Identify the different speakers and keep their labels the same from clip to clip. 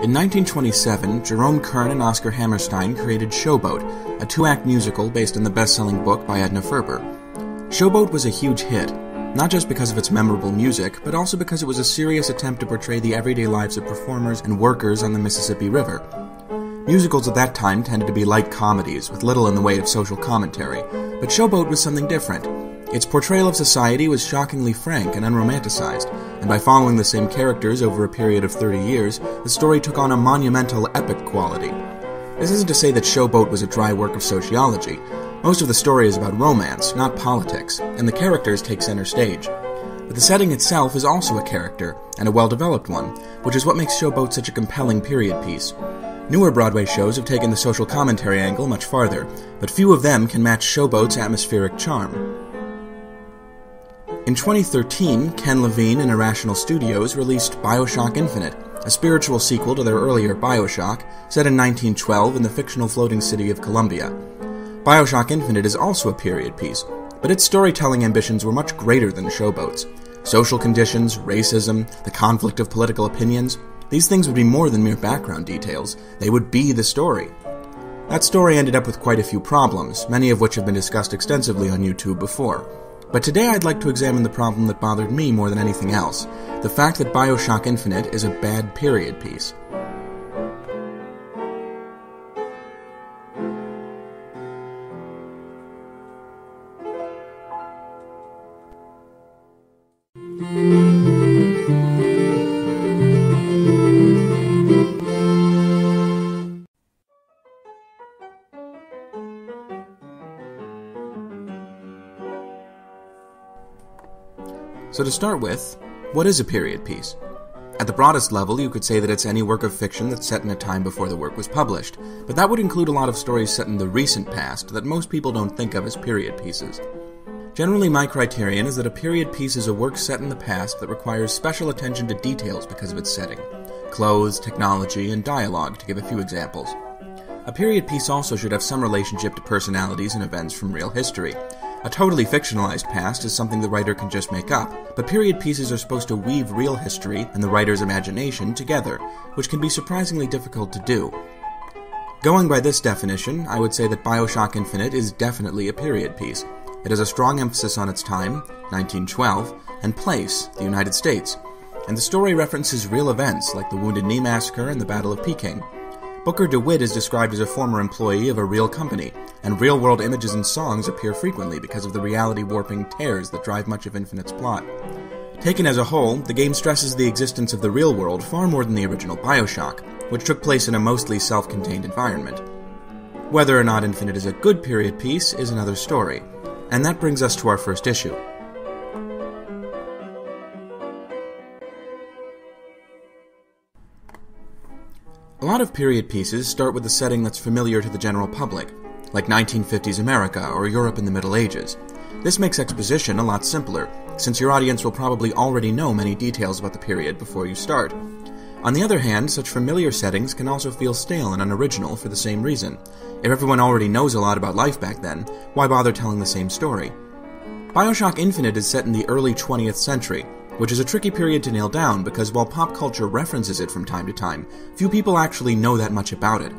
Speaker 1: In 1927, Jerome, Kern, and Oscar Hammerstein created Showboat, a two-act musical based on the best-selling book by Edna Ferber. Showboat was a huge hit, not just because of its memorable music, but also because it was a serious attempt to portray the everyday lives of performers and workers on the Mississippi River. Musicals at that time tended to be light comedies, with little in the way of social commentary, but Showboat was something different. Its portrayal of society was shockingly frank and unromanticized, and by following the same characters over a period of 30 years, the story took on a monumental epic quality. This isn't to say that Showboat was a dry work of sociology. Most of the story is about romance, not politics, and the characters take center stage. But the setting itself is also a character, and a well-developed one, which is what makes Showboat such a compelling period piece. Newer Broadway shows have taken the social commentary angle much farther, but few of them can match Showboat's atmospheric charm. In 2013, Ken Levine and Irrational Studios released Bioshock Infinite, a spiritual sequel to their earlier Bioshock, set in 1912 in the fictional floating city of Columbia. Bioshock Infinite is also a period piece, but its storytelling ambitions were much greater than Showboat's. Social conditions, racism, the conflict of political opinions, these things would be more than mere background details. They would be the story. That story ended up with quite a few problems, many of which have been discussed extensively on YouTube before. But today I'd like to examine the problem that bothered me more than anything else, the fact that Bioshock Infinite is a bad period piece. So to start with, what is a period piece? At the broadest level, you could say that it's any work of fiction that's set in a time before the work was published, but that would include a lot of stories set in the recent past that most people don't think of as period pieces. Generally, my criterion is that a period piece is a work set in the past that requires special attention to details because of its setting. Clothes, technology, and dialogue, to give a few examples. A period piece also should have some relationship to personalities and events from real history. A totally fictionalized past is something the writer can just make up, but period pieces are supposed to weave real history and the writer's imagination together, which can be surprisingly difficult to do. Going by this definition, I would say that Bioshock Infinite is definitely a period piece. It has a strong emphasis on its time, 1912, and place, the United States, and the story references real events like the Wounded Knee Massacre and the Battle of Peking. Booker DeWitt is described as a former employee of a real company, and real-world images and songs appear frequently because of the reality-warping tears that drive much of Infinite's plot. Taken as a whole, the game stresses the existence of the real world far more than the original Bioshock, which took place in a mostly self-contained environment. Whether or not Infinite is a good period piece is another story, and that brings us to our first issue. A lot of period pieces start with a setting that's familiar to the general public, like 1950s America or Europe in the Middle Ages. This makes exposition a lot simpler, since your audience will probably already know many details about the period before you start. On the other hand, such familiar settings can also feel stale and unoriginal for the same reason. If everyone already knows a lot about life back then, why bother telling the same story? Bioshock Infinite is set in the early 20th century, which is a tricky period to nail down because while pop culture references it from time to time, few people actually know that much about it.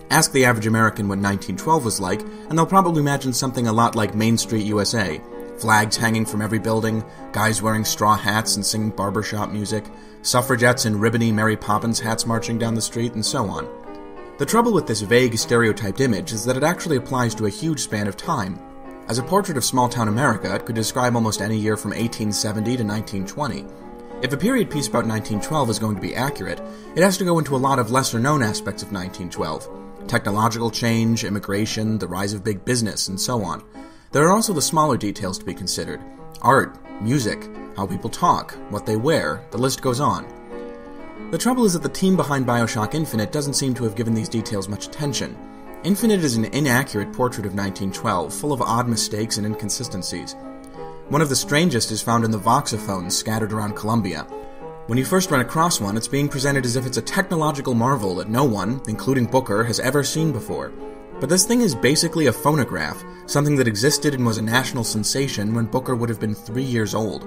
Speaker 1: Ask the average American what 1912 was like, and they'll probably imagine something a lot like Main Street, USA. Flags hanging from every building, guys wearing straw hats and singing barbershop music, suffragettes in ribbony Mary Poppins hats marching down the street, and so on. The trouble with this vague, stereotyped image is that it actually applies to a huge span of time. As a portrait of small-town America, it could describe almost any year from 1870 to 1920. If a period piece about 1912 is going to be accurate, it has to go into a lot of lesser-known aspects of 1912. Technological change, immigration, the rise of big business, and so on. There are also the smaller details to be considered. Art, music, how people talk, what they wear, the list goes on. The trouble is that the team behind Bioshock Infinite doesn't seem to have given these details much attention. Infinite is an inaccurate portrait of 1912, full of odd mistakes and inconsistencies. One of the strangest is found in the voxophones scattered around Columbia. When you first run across one, it's being presented as if it's a technological marvel that no one, including Booker, has ever seen before. But this thing is basically a phonograph, something that existed and was a national sensation when Booker would have been 3 years old.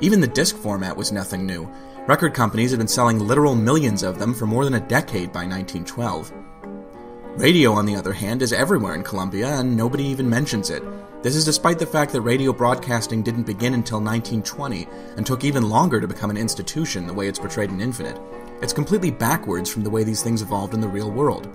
Speaker 1: Even the disc format was nothing new. Record companies had been selling literal millions of them for more than a decade by 1912. Radio, on the other hand, is everywhere in Columbia, and nobody even mentions it. This is despite the fact that radio broadcasting didn't begin until 1920, and took even longer to become an institution the way it's portrayed in Infinite. It's completely backwards from the way these things evolved in the real world.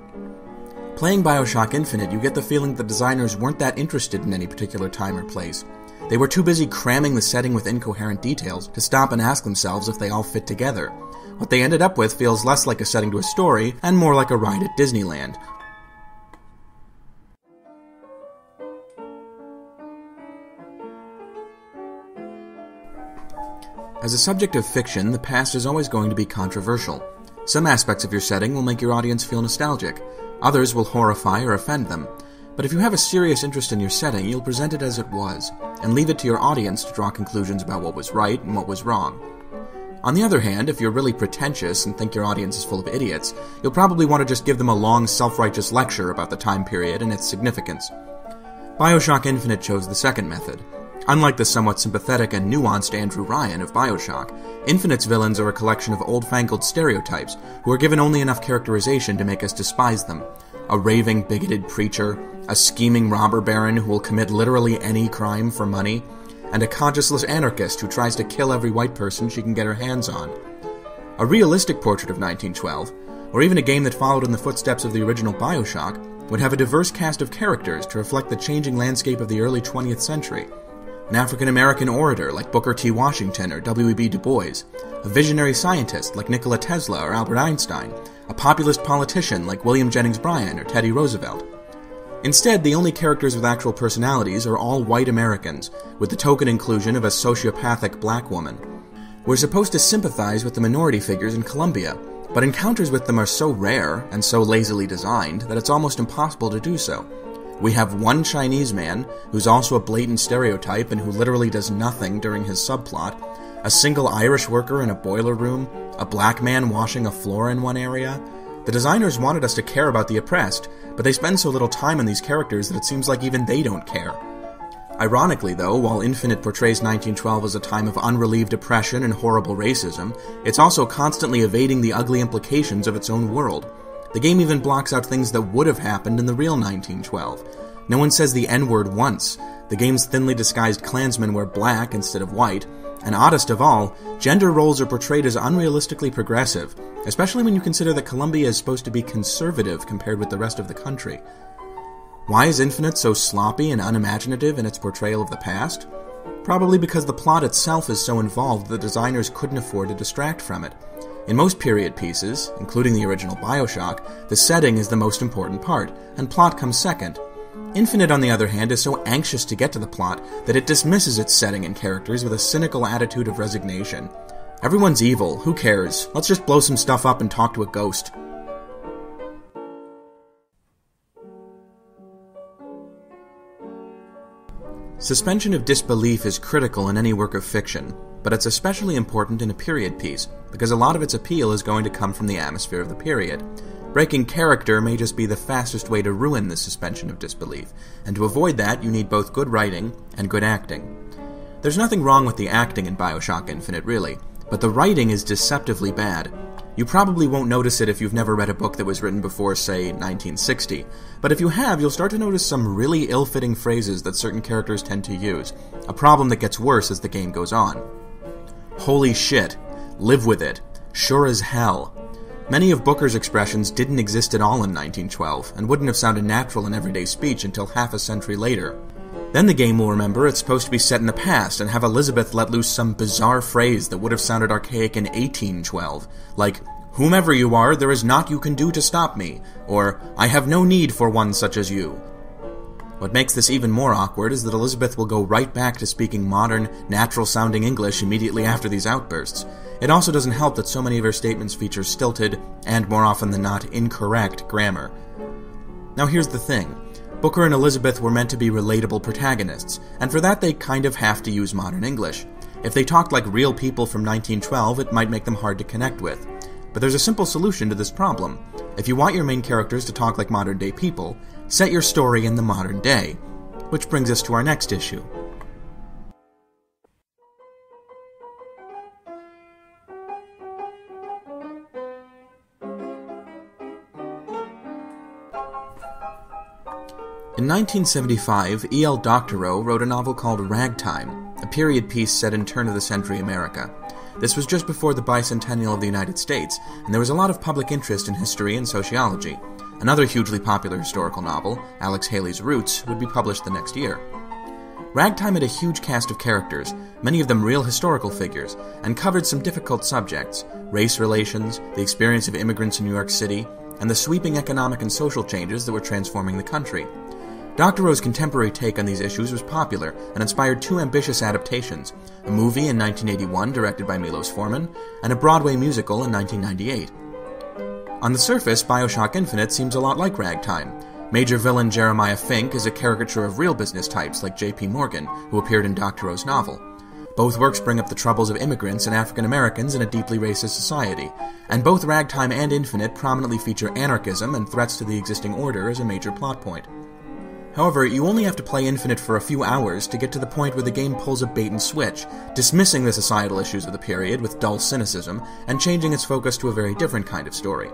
Speaker 1: Playing Bioshock Infinite, you get the feeling that designers weren't that interested in any particular time or place. They were too busy cramming the setting with incoherent details to stop and ask themselves if they all fit together. What they ended up with feels less like a setting to a story, and more like a ride at Disneyland. As a subject of fiction, the past is always going to be controversial. Some aspects of your setting will make your audience feel nostalgic. Others will horrify or offend them. But if you have a serious interest in your setting, you'll present it as it was, and leave it to your audience to draw conclusions about what was right and what was wrong. On the other hand, if you're really pretentious and think your audience is full of idiots, you'll probably want to just give them a long, self-righteous lecture about the time period and its significance. Bioshock Infinite chose the second method. Unlike the somewhat sympathetic and nuanced Andrew Ryan of Bioshock, Infinite's villains are a collection of old-fangled stereotypes who are given only enough characterization to make us despise them. A raving, bigoted preacher, a scheming robber baron who will commit literally any crime for money, and a conscienceless anarchist who tries to kill every white person she can get her hands on. A realistic portrait of 1912, or even a game that followed in the footsteps of the original Bioshock, would have a diverse cast of characters to reflect the changing landscape of the early 20th century. An African-American orator like Booker T. Washington or W.E.B. Du Bois, a visionary scientist like Nikola Tesla or Albert Einstein, a populist politician like William Jennings Bryan or Teddy Roosevelt. Instead, the only characters with actual personalities are all white Americans, with the token inclusion of a sociopathic black woman. We're supposed to sympathize with the minority figures in Columbia, but encounters with them are so rare and so lazily designed that it's almost impossible to do so. We have one Chinese man, who's also a blatant stereotype and who literally does nothing during his subplot, a single Irish worker in a boiler room, a black man washing a floor in one area. The designers wanted us to care about the oppressed, but they spend so little time on these characters that it seems like even they don't care. Ironically, though, while Infinite portrays 1912 as a time of unrelieved oppression and horrible racism, it's also constantly evading the ugly implications of its own world. The game even blocks out things that would have happened in the real 1912. No one says the N-word once. The game's thinly disguised Klansmen wear black instead of white. And oddest of all, gender roles are portrayed as unrealistically progressive, especially when you consider that Columbia is supposed to be conservative compared with the rest of the country. Why is Infinite so sloppy and unimaginative in its portrayal of the past? Probably because the plot itself is so involved that the designers couldn't afford to distract from it. In most period pieces, including the original Bioshock, the setting is the most important part, and plot comes second. Infinite, on the other hand, is so anxious to get to the plot that it dismisses its setting and characters with a cynical attitude of resignation. Everyone's evil, who cares? Let's just blow some stuff up and talk to a ghost. Suspension of disbelief is critical in any work of fiction, but it's especially important in a period piece, because a lot of its appeal is going to come from the atmosphere of the period. Breaking character may just be the fastest way to ruin the suspension of disbelief, and to avoid that you need both good writing and good acting. There's nothing wrong with the acting in Bioshock Infinite, really, but the writing is deceptively bad. You probably won't notice it if you've never read a book that was written before, say, 1960, but if you have, you'll start to notice some really ill-fitting phrases that certain characters tend to use, a problem that gets worse as the game goes on. Holy shit. Live with it. Sure as hell. Many of Booker's expressions didn't exist at all in 1912, and wouldn't have sounded natural in everyday speech until half a century later. Then the game will remember it's supposed to be set in the past, and have Elizabeth let loose some bizarre phrase that would have sounded archaic in 1812, like, "Whomever you are, there is naught you can do to stop me," or, "I have no need for one such as you." What makes this even more awkward is that Elizabeth will go right back to speaking modern, natural-sounding English immediately after these outbursts. It also doesn't help that so many of her statements feature stilted, and more often than not, incorrect grammar. Now here's the thing. Booker and Elizabeth were meant to be relatable protagonists, and for that they kind of have to use modern English. If they talked like real people from 1912, it might make them hard to connect with. But there's a simple solution to this problem. If you want your main characters to talk like modern-day people, set your story in the modern day. Which brings us to our next issue. In 1975, E.L. Doctorow wrote a novel called Ragtime, a period piece set in turn-of-the-century America. This was just before the bicentennial of the United States, and there was a lot of public interest in history and sociology. Another hugely popular historical novel, Alex Haley's Roots, would be published the next year. Ragtime had a huge cast of characters, many of them real historical figures, and covered some difficult subjects: race relations, the experience of immigrants in New York City, and the sweeping economic and social changes that were transforming the country. Doctorow's contemporary take on these issues was popular and inspired two ambitious adaptations, a movie in 1981 directed by Milos Forman, and a Broadway musical in 1998. On the surface, Bioshock Infinite seems a lot like Ragtime. Major villain Jeremiah Fink is a caricature of real business types like J.P. Morgan, who appeared in Doctorow's novel. Both works bring up the troubles of immigrants and African Americans in a deeply racist society, and both Ragtime and Infinite prominently feature anarchism and threats to the existing order as a major plot point. However, you only have to play Infinite for a few hours to get to the point where the game pulls a bait-and-switch, dismissing the societal issues of the period with dull cynicism, and changing its focus to a very different kind of story.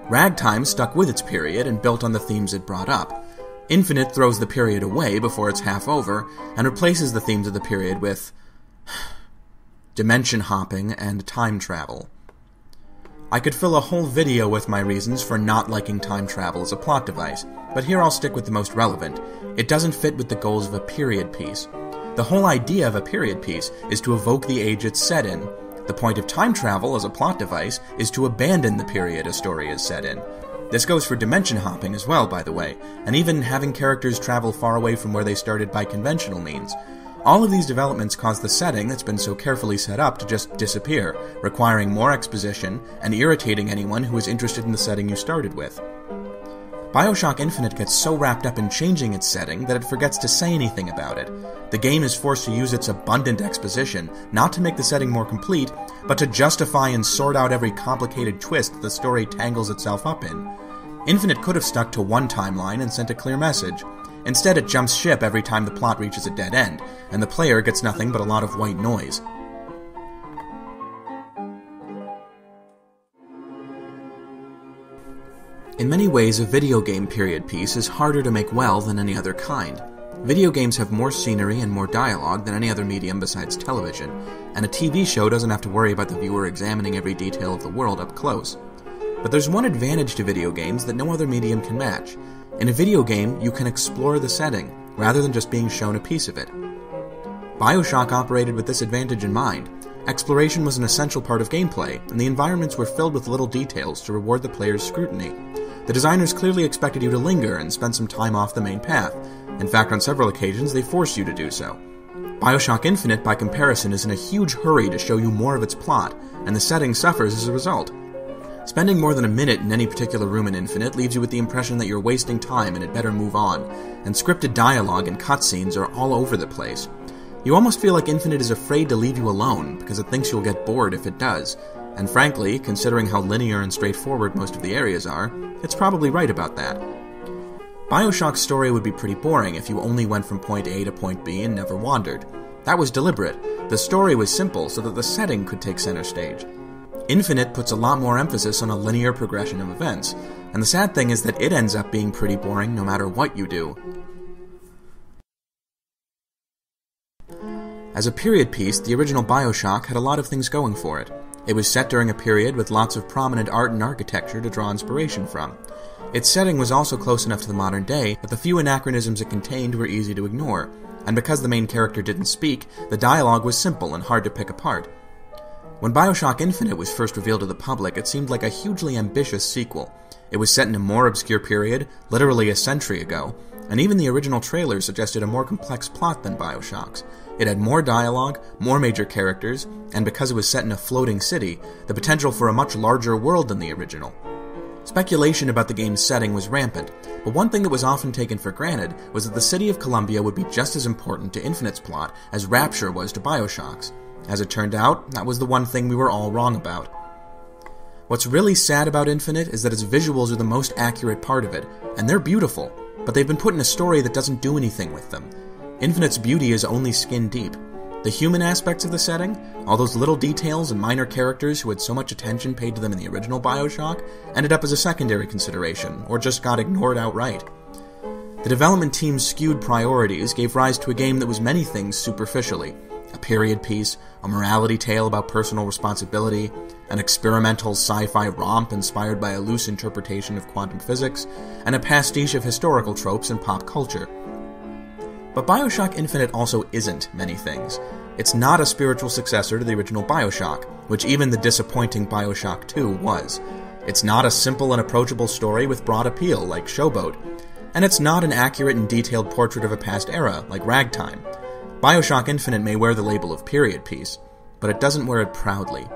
Speaker 1: Ragtime stuck with its period and built on the themes it brought up. Infinite throws the period away before it's half over, and replaces the themes of the period with dimension hopping and time travel. I could fill a whole video with my reasons for not liking time travel as a plot device, but here I'll stick with the most relevant. It doesn't fit with the goals of a period piece. The whole idea of a period piece is to evoke the age it's set in. The point of time travel as a plot device is to abandon the period a story is set in. This goes for dimension hopping as well, by the way, and even having characters travel far away from where they started by conventional means. All of these developments cause the setting that's been so carefully set up to just disappear, requiring more exposition and irritating anyone who is interested in the setting you started with. Bioshock Infinite gets so wrapped up in changing its setting that it forgets to say anything about it. The game is forced to use its abundant exposition, not to make the setting more complete, but to justify and sort out every complicated twist the story tangles itself up in. Infinite could have stuck to one timeline and sent a clear message. Instead, it jumps ship every time the plot reaches a dead end, and the player gets nothing but a lot of white noise. In many ways, a video game period piece is harder to make well than any other kind. Video games have more scenery and more dialogue than any other medium besides television, and a TV show doesn't have to worry about the viewer examining every detail of the world up close. But there's one advantage to video games that no other medium can match. In a video game, you can explore the setting, rather than just being shown a piece of it. Bioshock operated with this advantage in mind. Exploration was an essential part of gameplay, and the environments were filled with little details to reward the player's scrutiny. The designers clearly expected you to linger and spend some time off the main path. In fact, on several occasions, they forced you to do so. Bioshock Infinite, by comparison, is in a huge hurry to show you more of its plot, and the setting suffers as a result. Spending more than a minute in any particular room in Infinite leaves you with the impression that you're wasting time and it better move on, and scripted dialogue and cutscenes are all over the place. You almost feel like Infinite is afraid to leave you alone, because it thinks you'll get bored if it does, and frankly, considering how linear and straightforward most of the areas are, it's probably right about that. Bioshock's story would be pretty boring if you only went from point A to point B and never wandered. That was deliberate. The story was simple so that the setting could take center stage. Infinite puts a lot more emphasis on a linear progression of events, and the sad thing is that it ends up being pretty boring no matter what you do. As a period piece, the original Bioshock had a lot of things going for it. It was set during a period with lots of prominent art and architecture to draw inspiration from. Its setting was also close enough to the modern day that the few anachronisms it contained were easy to ignore, and because the main character didn't speak, the dialogue was simple and hard to pick apart. When Bioshock Infinite was first revealed to the public, it seemed like a hugely ambitious sequel. It was set in a more obscure period, literally a century ago, and even the original trailer suggested a more complex plot than Bioshock's. It had more dialogue, more major characters, and because it was set in a floating city, the potential for a much larger world than the original. Speculation about the game's setting was rampant, but one thing that was often taken for granted was that the city of Columbia would be just as important to Infinite's plot as Rapture was to Bioshock's. As it turned out, that was the one thing we were all wrong about. What's really sad about Infinite is that its visuals are the most accurate part of it, and they're beautiful, but they've been put in a story that doesn't do anything with them. Infinite's beauty is only skin deep. The human aspects of the setting, all those little details and minor characters who had so much attention paid to them in the original Bioshock, ended up as a secondary consideration, or just got ignored outright. The development team's skewed priorities gave rise to a game that was many things superficially: a period piece, a morality tale about personal responsibility, an experimental sci-fi romp inspired by a loose interpretation of quantum physics, and a pastiche of historical tropes and pop culture. But Bioshock Infinite also isn't many things. It's not a spiritual successor to the original Bioshock, which even the disappointing Bioshock 2 was. It's not a simple and approachable story with broad appeal, like Showboat. And it's not an accurate and detailed portrait of a past era, like Ragtime. Bioshock Infinite may wear the label of period piece, but it doesn't wear it proudly.